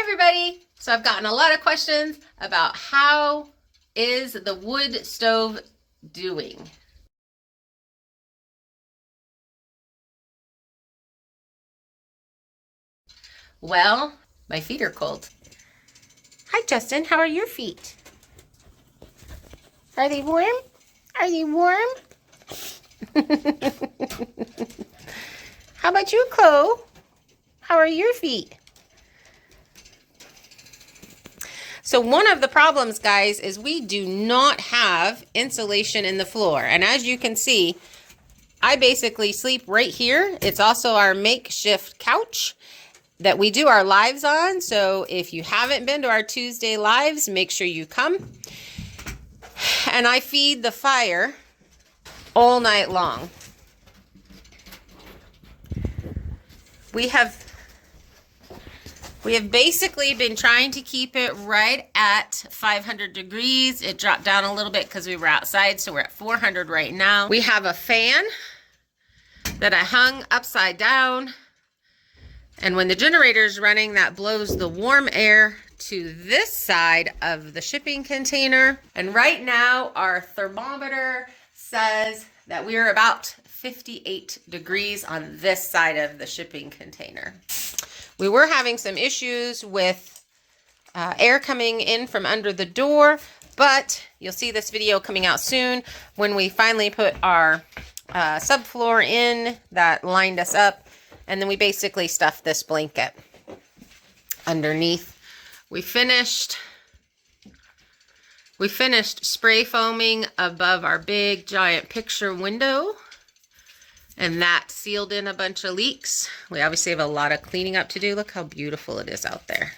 Hi everybody! So I've gotten a lot of questions about how is the wood stove doing? Well, my feet are cold. Hi Justin, how are your feet? Are they warm? Are they warm? How about you, Chloe? How are your feet? So one of the problems, guys, is we do not have insulation in the floor. And as you can see, I basically sleep right here. It's also our makeshift couch that we do our lives on. So if you haven't been to our Tuesday lives, make sure you come. And I feed the fire all night long. We have basically been trying to keep it right at 500 degrees. It dropped down a little bit because we were outside, so we're at 400 right now. We have a fan that I hung upside down. And when the generator is running, that blows the warm air to this side of the shipping container. And right now, our thermometer says that we are about 58 degrees on this side of the shipping container. We were having some issues with air coming in from under the door, but you'll see this video coming out soon when we finally put our subfloor in that lined us up, and then we basically stuffed this blanket underneath. We finished spray foaming above our big giant picture window, and that sealed in a bunch of leaks. We obviously have a lot of cleaning up to do. Look how beautiful it is out there.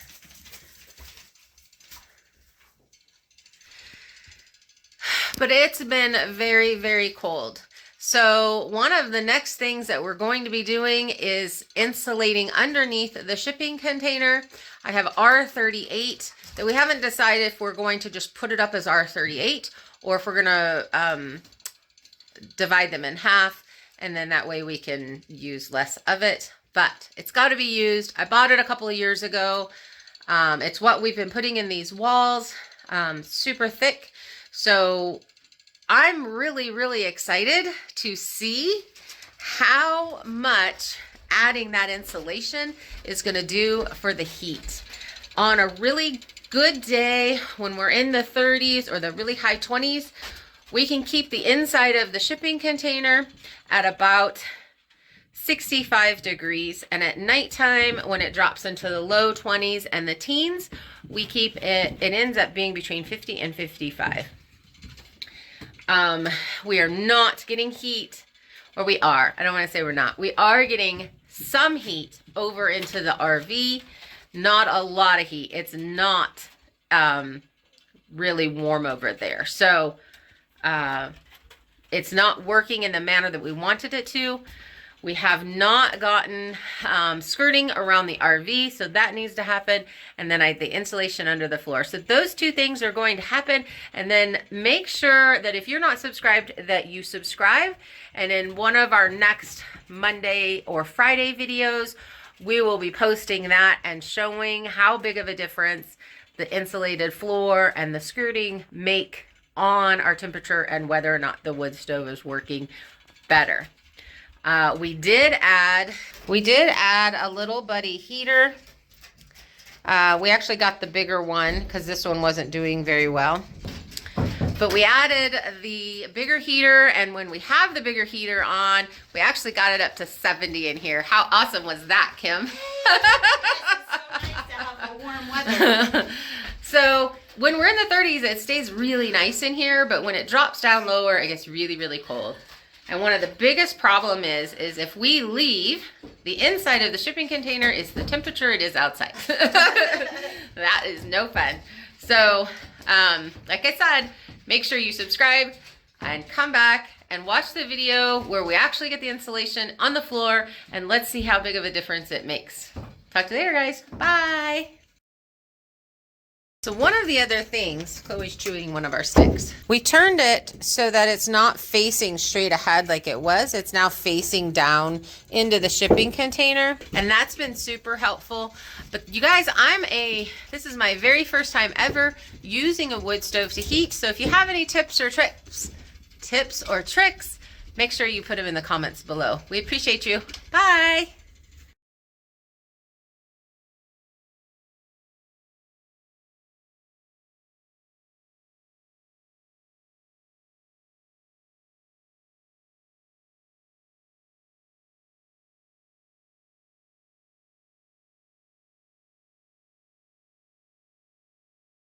But it's been very, very cold. So one of the next things that we're going to be doing is insulating underneath the shipping container. I have R38 that we haven't decided if we're going to just put it up as R38 or if we're going to divide them in half. And then that way we can use less of it, but it's got to be used. I bought it a couple of years ago. It's what we've been putting in these walls, super thick. So I'm really, really excited to see how much adding that insulation is going to do for the heat. On a really good day, when we're in the 30s or the really high 20s, we can keep the inside of the shipping container at about 65 degrees. And at nighttime, when it drops into the low 20s and the teens, we keep it ends up being between 50 and 55. We are not getting heat, or we are. I don't want to say we're not. We are getting some heat over into the RV. Not a lot of heat. It's not really warm over there. So it's not working in the manner that we wanted it to. We have not gotten skirting around the RV, so that needs to happen. And then the insulation under the floor. So those two things are going to happen. And then make sure that if you're not subscribed, that you subscribe. And in one of our next Monday or Friday videos, we will be posting that and showing how big of a difference the insulated floor and the skirting make on our temperature and whether or not the wood stove is working better. We did add a little buddy heater. We actually got the bigger one because this one wasn't doing very well. But we added the bigger heater, and when we have the bigger heater on, we actually got it up to 70 in here. How awesome was that, Kim? It's so nice to have the warm weather. So when we're in the 30s, it stays really nice in here, but when it drops down lower, it gets really, really cold. And one of the biggest problem is if we leave, the inside of the shipping container is the temperature it is outside. That is no fun. So, like I said, make sure you subscribe and come back and watch the video where we actually get the insulation on the floor, and let's see how big of a difference it makes. Talk to you later, guys. Bye. So one of the other things, Chloe's chewing one of our sticks. We turned it so that it's not facing straight ahead like it was. It's now facing down into the shipping container. And that's been super helpful. But you guys, this is my very first time ever using a wood stove to heat. So if you have any tips or tricks, make sure you put them in the comments below. We appreciate you. Bye.